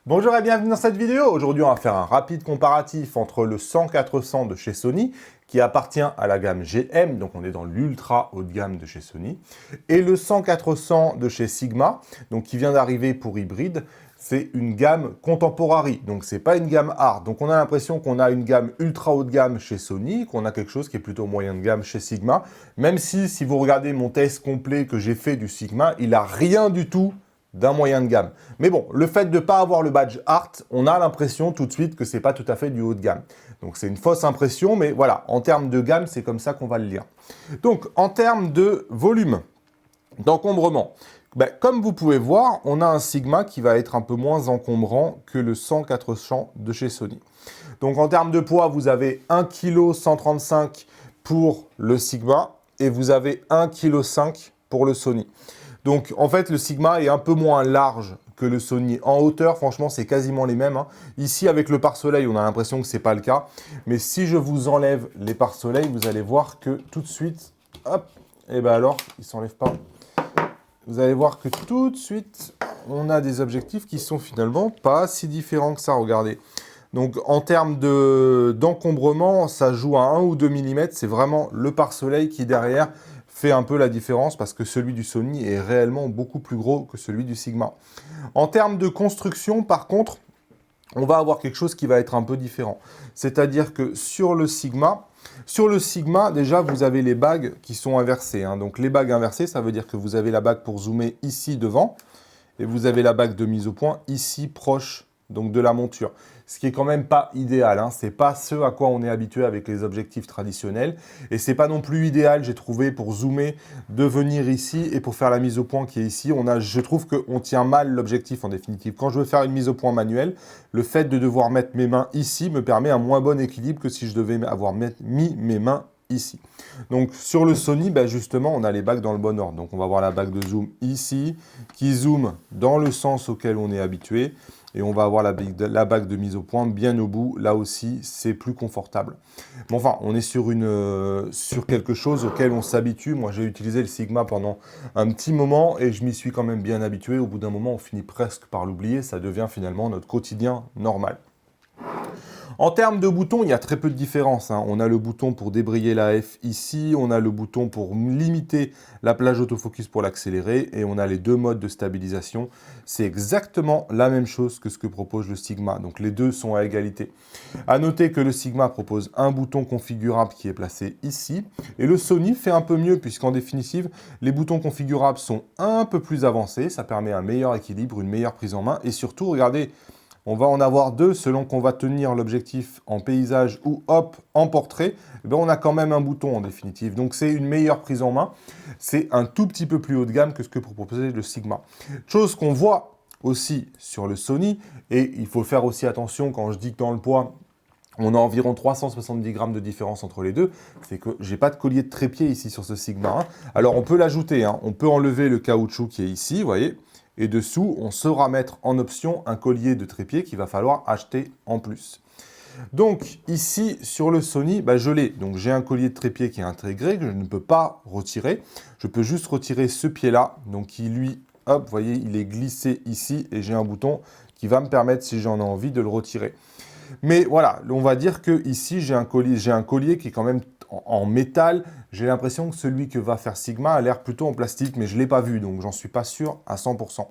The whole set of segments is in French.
Bonjour et bienvenue dans cette vidéo. Aujourd'hui, on va faire un rapide comparatif entre le 100-400 de chez Sony, qui appartient à la gamme GM, donc on est dans l'ultra haut de gamme de chez Sony, et le 100-400 de chez Sigma, donc qui vient d'arriver pour hybride. C'est une gamme contemporary, donc c'est pas une gamme hard. Donc on a l'impression qu'on a une gamme ultra haut de gamme chez Sony, qu'on a quelque chose qui est plutôt moyen de gamme chez Sigma, même si vous regardez mon test complet que j'ai fait du Sigma, il a rien du tout d'un moyen de gamme. Mais bon, le fait de ne pas avoir le badge Art, on a l'impression tout de suite que c'est pas tout à fait du haut de gamme. Donc c'est une fausse impression, mais voilà, en termes de gamme, c'est comme ça qu'on va le lire. Donc en termes de volume, d'encombrement, comme vous pouvez voir, on a un Sigma qui va être un peu moins encombrant que le 100-400 de chez Sony. Donc en termes de poids, vous avez 1,135 kg pour le Sigma et vous avez 1,5 kg pour le Sony. Donc, en fait, le Sigma est un peu moins large que le Sony. En hauteur, franchement, c'est quasiment les mêmes. Ici, avec le pare-soleil, on a l'impression que ce n'est pas le cas. Mais si je vous enlève les pare-soleil, vous allez voir que tout de suite, hop, et bien alors, il ne s'enlève pas. Vous allez voir que tout de suite, on a des objectifs qui sont finalement pas si différents que ça, regardez. Donc, en termes d'encombrement, ça joue à 1 ou 2 mm. C'est vraiment le pare-soleil qui, derrière, fait un peu la différence parce que celui du Sony est réellement beaucoup plus gros que celui du Sigma. En termes de construction, par contre, on va avoir quelque chose qui va être un peu différent. C'est-à-dire que sur le Sigma, déjà, vous avez les bagues qui sont inversées. Donc, les bagues inversées, ça veut dire que vous avez la bague pour zoomer ici devant et vous avez la bague de mise au point ici proche donc de la monture. Ce qui est quand même pas idéal, c'est pas ce à quoi on est habitué avec les objectifs traditionnels. Et c'est pas non plus idéal, j'ai trouvé, pour zoomer, de venir ici et pour faire la mise au point qui est ici. Je trouve qu'on tient mal l'objectif en définitive. Quand je veux faire une mise au point manuelle, le fait de devoir mettre mes mains ici me permet un moins bon équilibre que si je devais avoir mis mes mains ici. Donc sur le Sony, justement, on a les bagues dans le bon ordre. Donc on va avoir la bague de zoom ici, qui zoome dans le sens auquel on est habitué. Et on va avoir la bague de mise au point bien au bout. Là aussi, c'est plus confortable. Mais enfin, on est sur quelque chose auquel on s'habitue. Moi, j'ai utilisé le Sigma pendant un petit moment et je m'y suis quand même bien habitué. Au bout d'un moment, on finit presque par l'oublier. Ça devient finalement notre quotidien normal. En termes de boutons, il y a très peu de différence. On a le bouton pour débrayer la F ici, on a le bouton pour limiter la plage autofocus pour l'accélérer et on a les deux modes de stabilisation. C'est exactement la même chose que ce que propose le Sigma. Donc les deux sont à égalité. À noter que le Sigma propose un bouton configurable qui est placé ici et le Sony fait un peu mieux puisqu'en définitive, les boutons configurables sont un peu plus avancés. Ça permet un meilleur équilibre, une meilleure prise en main et surtout, regardez, on va en avoir deux selon qu'on va tenir l'objectif en paysage ou hop, en portrait. On a quand même un bouton en définitive. Donc c'est une meilleure prise en main. C'est un tout petit peu plus haut de gamme que ce que proposait le Sigma. Chose qu'on voit aussi sur le Sony. Et il faut faire aussi attention quand je dis que dans le poids, on a environ 370 grammes de différence entre les deux. C'est que j'ai pas de collier de trépied ici sur ce Sigma. Alors on peut l'ajouter. On peut enlever le caoutchouc qui est ici, vous voyez. Et dessous, on saura mettre en option un collier de trépied qu'il va falloir acheter en plus. Donc ici, sur le Sony, je l'ai. Donc j'ai un collier de trépied qui est intégré, que je ne peux pas retirer. Je peux juste retirer ce pied-là, donc qui lui, hop, vous voyez, il est glissé ici et j'ai un bouton qui va me permettre, si j'en ai envie, de le retirer. Mais voilà, on va dire que ici j'ai un collier qui est quand même en métal. J'ai l'impression que celui que va faire Sigma a l'air plutôt en plastique, mais je ne l'ai pas vu, donc j'en suis pas sûr à 100%.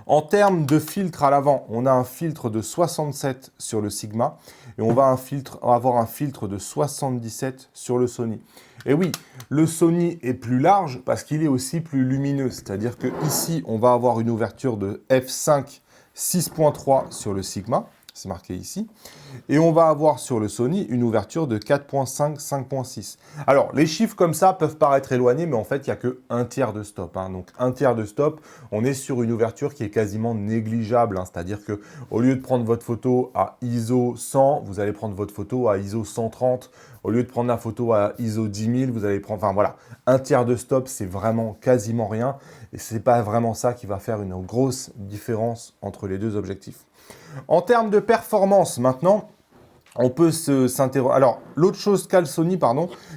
En termes de filtre à l'avant, on a un filtre de 67 sur le Sigma et on va avoir un filtre de 77 sur le Sony. Et oui, le Sony est plus large parce qu'il est aussi plus lumineux. C'est-à-dire que ici, on va avoir une ouverture de f5 6.3 sur le Sigma. C'est marqué ici. Et on va avoir sur le Sony une ouverture de 4.5, 5.6. Alors, les chiffres comme ça peuvent paraître éloignés, mais en fait, il n'y a que un tiers de stop. Donc, un tiers de stop, on est sur une ouverture qui est quasiment négligeable. C'est-à-dire qu'au lieu de prendre votre photo à ISO 100, vous allez prendre votre photo à ISO 130. Au lieu de prendre la photo à ISO 10 000, vous allez prendre... Enfin, voilà, un tiers de stop, c'est vraiment quasiment rien. Et ce n'est pas vraiment ça qui va faire une grosse différence entre les deux objectifs. En termes de performance, maintenant, on peut s'interroger. Alors, l'autre chose qu'a le Sony,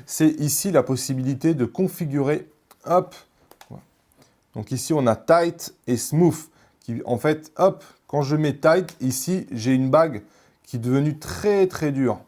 c'est ici la possibilité de configurer, hop, donc ici on a Tight et Smooth, qui en fait, hop, quand je mets tight, ici, j'ai une bague qui est devenue très très dure.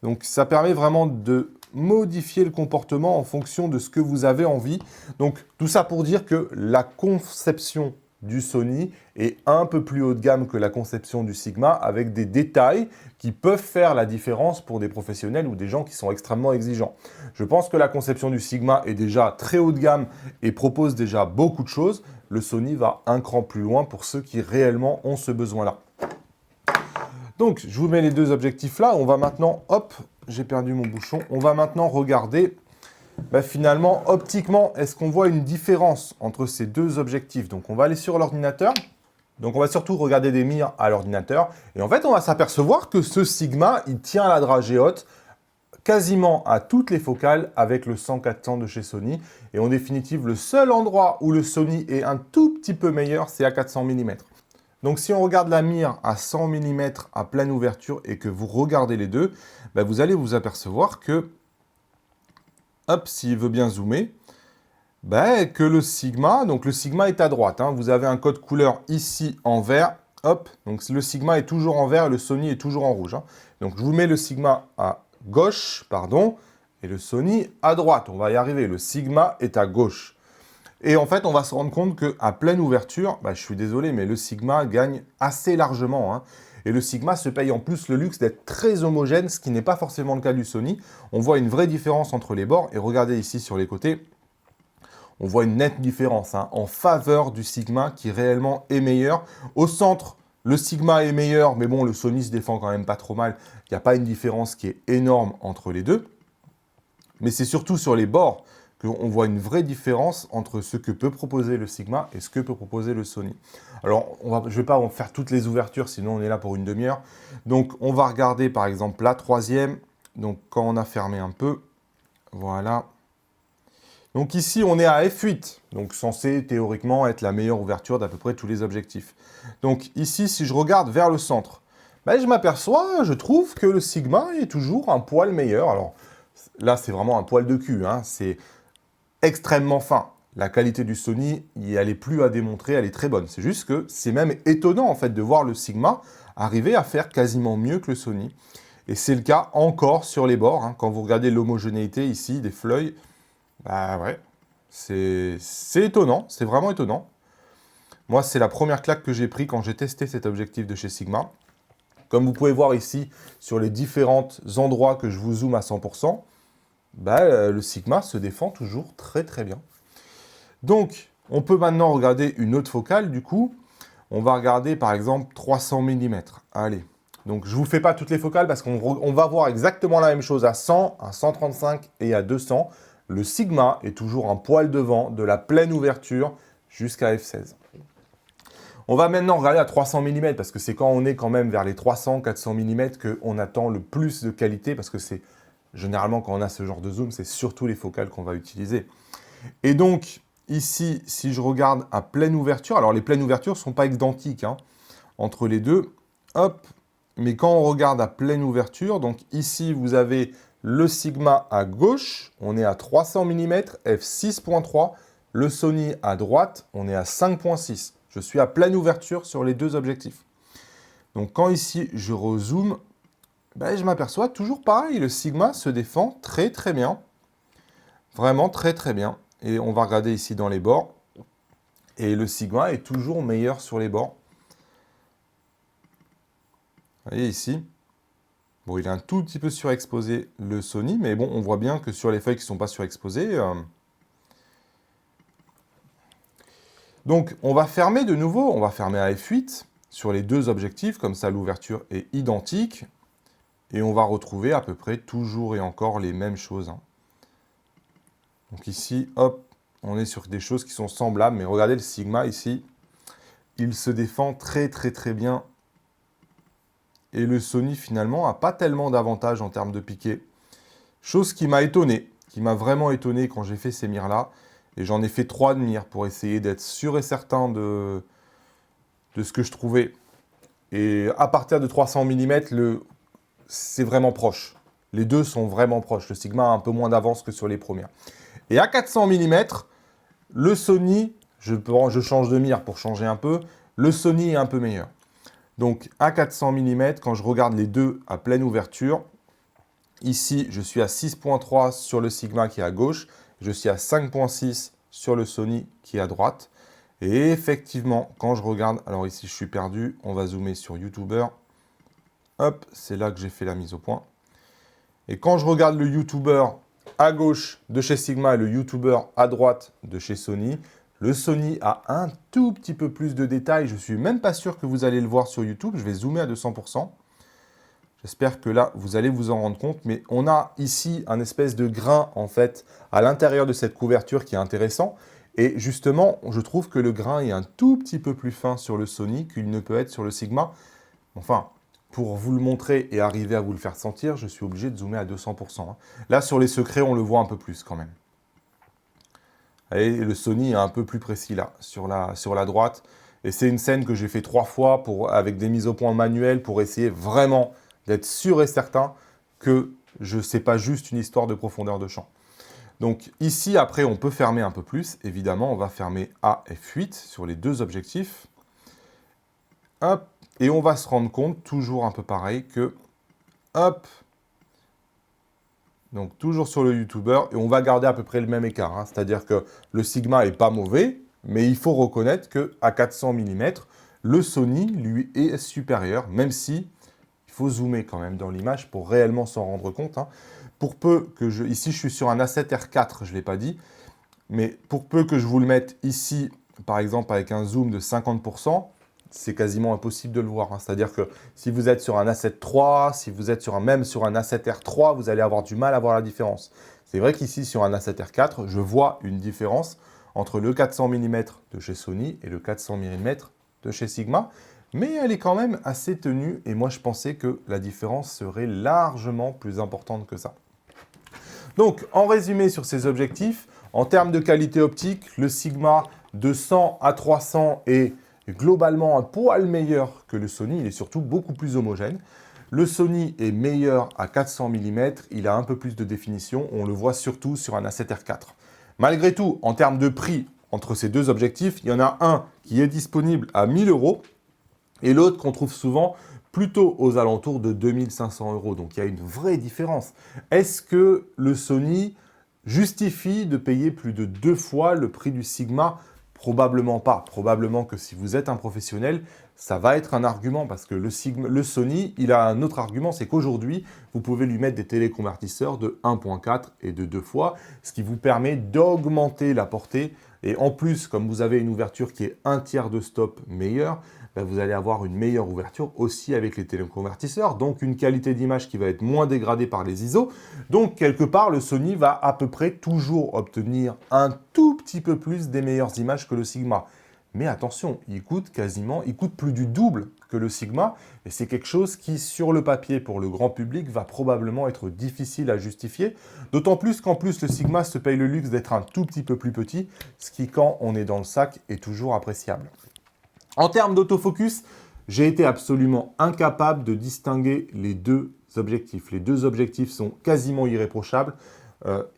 Donc ça permet vraiment de modifier le comportement en fonction de ce que vous avez envie. Donc tout ça pour dire que la conception du Sony est un peu plus haut de gamme que la conception du Sigma, avec des détails qui peuvent faire la différence pour des professionnels ou des gens qui sont extrêmement exigeants. Je pense que la conception du Sigma est déjà très haut de gamme et propose déjà beaucoup de choses. Le Sony va un cran plus loin pour ceux qui réellement ont ce besoin-là. Donc, je vous mets les deux objectifs là. On va maintenant, hop, j'ai perdu mon bouchon. On va maintenant regarder, finalement, optiquement, est-ce qu'on voit une différence entre ces deux objectifs? Donc, on va aller sur l'ordinateur. Donc, on va surtout regarder des mires à l'ordinateur. Et en fait, on va s'apercevoir que ce Sigma, il tient la dragée haute quasiment à toutes les focales avec le 100-400 de chez Sony. Et en définitive, le seul endroit où le Sony est un tout petit peu meilleur, c'est à 400 mm. Donc, si on regarde la mire à 100 mm à pleine ouverture et que vous regardez les deux, vous allez vous apercevoir que, hop, s'il veut bien zoomer, que le Sigma, donc le Sigma est à droite. Hein, vous avez un code couleur ici en vert, hop, donc le Sigma est toujours en vert et le Sony est toujours en rouge. Hein. Donc, je vous mets le Sigma à gauche, pardon, et le Sony à droite. On va y arriver, le Sigma est à gauche. Et en fait, on va se rendre compte qu'à pleine ouverture, je suis désolé, mais le Sigma gagne assez largement. Hein. Et le Sigma se paye en plus le luxe d'être très homogène, ce qui n'est pas forcément le cas du Sony. On voit une vraie différence entre les bords. Et regardez ici sur les côtés, on voit une nette différence en faveur du Sigma qui réellement est meilleur. Au centre, le Sigma est meilleur, mais bon, le Sony se défend quand même pas trop mal. Il n'y a pas une différence qui est énorme entre les deux. Mais c'est surtout sur les bords qu'on voit une vraie différence entre ce que peut proposer le Sigma et ce que peut proposer le Sony. Alors, je ne vais pas en faire toutes les ouvertures, sinon on est là pour une demi-heure. Donc, on va regarder par exemple la troisième. Donc, quand on a fermé un peu, voilà. Donc ici, on est à f8, donc censé théoriquement être la meilleure ouverture d'à peu près tous les objectifs. Donc ici, si je regarde vers le centre, je m'aperçois, je trouve que le Sigma est toujours un poil meilleur. Alors là, c'est vraiment un poil de cul, hein. C'est extrêmement fin. La qualité du Sony, elle n'est plus à démontrer, elle est très bonne. C'est juste que c'est même étonnant en fait de voir le Sigma arriver à faire quasiment mieux que le Sony. Et c'est le cas encore sur les bords. Hein. Quand vous regardez l'homogénéité ici des fleuils, ouais, c'est étonnant, c'est vraiment étonnant. Moi, c'est la première claque que j'ai pris quand j'ai testé cet objectif de chez Sigma. Comme vous pouvez voir ici, sur les différents endroits que je vous zoome à 100%, le Sigma se défend toujours très très bien. Donc, on peut maintenant regarder une autre focale, du coup. On va regarder par exemple 300 mm. Allez, donc je ne vous fais pas toutes les focales parce qu'on va voir exactement la même chose à 100, à 135 et à 200. Le Sigma est toujours un poil devant de la pleine ouverture jusqu'à f16. On va maintenant regarder à 300 mm parce que c'est quand on est quand même vers les 300-400 mm qu'on attend le plus de qualité parce que c'est généralement quand on a ce genre de zoom, c'est surtout les focales qu'on va utiliser. Et donc ici, si je regarde à pleine ouverture, alors les pleines ouvertures ne sont pas identiques entre les deux, hop, mais quand on regarde à pleine ouverture, donc ici vous avez le Sigma à gauche, on est à 300 mm, f6.3. Le Sony à droite, on est à 5.6. Je suis à pleine ouverture sur les deux objectifs. Donc quand ici je rezoome, je m'aperçois toujours pareil, le Sigma se défend très très bien. Vraiment très très bien. Et on va regarder ici dans les bords. Et le Sigma est toujours meilleur sur les bords. Vous voyez ici. Bon, il est un tout petit peu surexposé, le Sony, mais bon, on voit bien que sur les feuilles qui ne sont pas surexposées... Donc, on va fermer de nouveau, on va fermer à f8 sur les deux objectifs, comme ça l'ouverture est identique. Et on va retrouver à peu près toujours et encore les mêmes choses. Donc ici, hop, on est sur des choses qui sont semblables, mais regardez le Sigma ici, il se défend très très très bien. Et le Sony, finalement, n'a pas tellement d'avantages en termes de piqué. Chose qui m'a étonné, qui m'a vraiment étonné quand j'ai fait ces mires-là. Et j'en ai fait 3 de mires pour essayer d'être sûr et certain de ce que je trouvais. Et à partir de 300 mm, c'est vraiment proche. Les deux sont vraiment proches. Le Sigma a un peu moins d'avance que sur les premières. Et à 400 mm, le Sony, je change de mire pour changer un peu, le Sony est un peu meilleur. Donc à 400 mm, quand je regarde les deux à pleine ouverture, ici je suis à 6.3 sur le Sigma qui est à gauche, je suis à 5.6 sur le Sony qui est à droite. Et effectivement, quand je regarde, alors ici je suis perdu, on va zoomer sur YouTuber. Hop, c'est là que j'ai fait la mise au point. Et quand je regarde le YouTuber à gauche de chez Sigma et le YouTuber à droite de chez Sony, le Sony a un tout petit peu plus de détails. Je ne suis même pas sûr que vous allez le voir sur YouTube. Je vais zoomer à 200%. J'espère que là, vous allez vous en rendre compte. Mais on a ici un espèce de grain, en fait, à l'intérieur de cette couverture qui est intéressant. Et justement, je trouve que le grain est un tout petit peu plus fin sur le Sony qu'il ne peut être sur le Sigma. Enfin, pour vous le montrer et arriver à vous le faire sentir, je suis obligé de zoomer à 200%. Hein. Là, sur les secrets, on le voit un peu plus quand même. Et le Sony est un peu plus précis là, sur la droite. Et c'est une scène que j'ai fait 3 fois avec des mises au point manuelles pour essayer vraiment d'être sûr et certain que je ne sais pas juste une histoire de profondeur de champ. Donc ici, après, on peut fermer un peu plus. Évidemment, on va fermer A f8 sur les deux objectifs. Hop, et on va se rendre compte, toujours un peu pareil, que, hop, donc toujours sur le YouTuber, et on va garder à peu près le même écart. Hein. C'est-à-dire que le Sigma n'est pas mauvais, mais il faut reconnaître qu'à 400 mm, le Sony, lui, est supérieur, même si il faut zoomer quand même dans l'image pour réellement s'en rendre compte. Hein. Pour peu que ici, je suis sur un A7R4, je ne l'ai pas dit, mais pour peu que je vous le mette ici, par exemple, avec un zoom de 50%, c'est quasiment impossible de le voir. Hein. C'est-à-dire que si vous êtes sur un A7 III, si vous êtes même sur un A7R 3, vous allez avoir du mal à voir la différence. C'est vrai qu'ici, sur un A7R 4, je vois une différence entre le 400 mm de chez Sony et le 400 mm de chez Sigma, mais elle est quand même assez tenue et moi, je pensais que la différence serait largement plus importante que ça. Donc, en résumé sur ces objectifs, en termes de qualité optique, le Sigma de 100 à 300 est globalement un poil meilleur que le Sony, il est surtout beaucoup plus homogène. Le Sony est meilleur à 400 mm, il a un peu plus de définition, on le voit surtout sur un A7R4. Malgré tout, en termes de prix, entre ces deux objectifs, il y en a un qui est disponible à 1000 € et l'autre qu'on trouve souvent plutôt aux alentours de 2500 €. Donc il y a une vraie différence. Est-ce que le Sony justifie de payer plus de 2 fois le prix du Sigma? Probablement pas. Probablement que si vous êtes un professionnel, ça va être un argument parce que le Sony, il a un autre argument, c'est qu'aujourd'hui, vous pouvez lui mettre des téléconvertisseurs de 1.4 et de 2 fois, ce qui vous permet d'augmenter la portée. Et en plus, comme vous avez une ouverture qui est un tiers de stop meilleure, vous allez avoir une meilleure ouverture aussi avec les téléconvertisseurs, donc une qualité d'image qui va être moins dégradée par les ISO. Donc, quelque part, le Sony va à peu près toujours obtenir un tout petit peu plus des meilleures images que le Sigma. Mais attention, il coûte plus du double que le Sigma, et c'est quelque chose qui, sur le papier, pour le grand public, va probablement être difficile à justifier, d'autant plus qu'en plus, le Sigma se paye le luxe d'être un tout petit peu plus petit, ce qui, quand on est dans le sac, est toujours appréciable. En termes d'autofocus, j'ai été absolument incapable de distinguer les deux objectifs. Les deux objectifs sont quasiment irréprochables.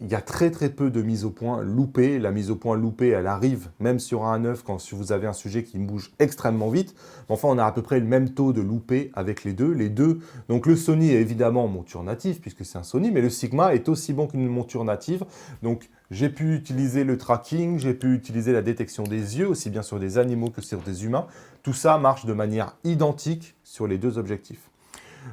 Il y a très peu de mise au point loupée. La mise au point loupée, elle arrive même sur un 1.9 quand vous avez un sujet qui bouge extrêmement vite. Enfin, on a à peu près le même taux de loupé avec les deux. Donc le Sony est évidemment monture native puisque c'est un Sony, mais le Sigma est aussi bon qu'une monture native. Donc j'ai pu utiliser le tracking, j'ai pu utiliser la détection des yeux, aussi bien sur des animaux que sur des humains. Tout ça marche de manière identique sur les deux objectifs.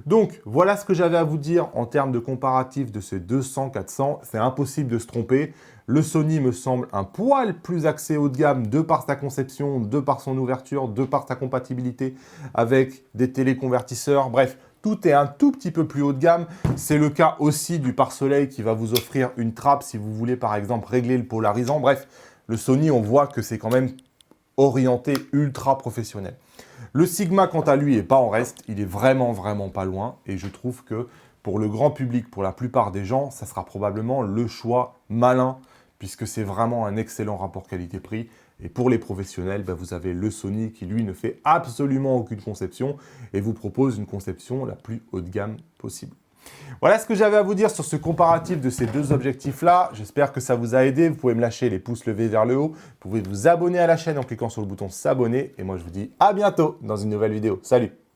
Donc, voilà ce que j'avais à vous dire en termes de comparatif de ces 200-400. C'est impossible de se tromper. Le Sony me semble un poil plus axé haut de gamme de par sa conception, de par son ouverture, de par sa compatibilité avec des téléconvertisseurs. Bref, tout est un tout petit peu plus haut de gamme. C'est le cas aussi du pare-soleil qui va vous offrir une trappe si vous voulez par exemple régler le polarisant. Bref, le Sony, on voit que c'est quand même orienté ultra professionnel. Le Sigma, quant à lui, n'est pas en reste. Il est vraiment pas loin. Et je trouve que pour le grand public, pour la plupart des gens, ça sera probablement le choix malin puisque c'est vraiment un excellent rapport qualité-prix. Et pour les professionnels, vous avez le Sony qui, lui, ne fait absolument aucune conception et vous propose une conception la plus haut de gamme possible. Voilà ce que j'avais à vous dire sur ce comparatif de ces deux objectifs-là. J'espère que ça vous a aidé. Vous pouvez me lâcher les pouces levés vers le haut. Vous pouvez vous abonner à la chaîne en cliquant sur le bouton s'abonner. Et moi, je vous dis à bientôt dans une nouvelle vidéo. Salut!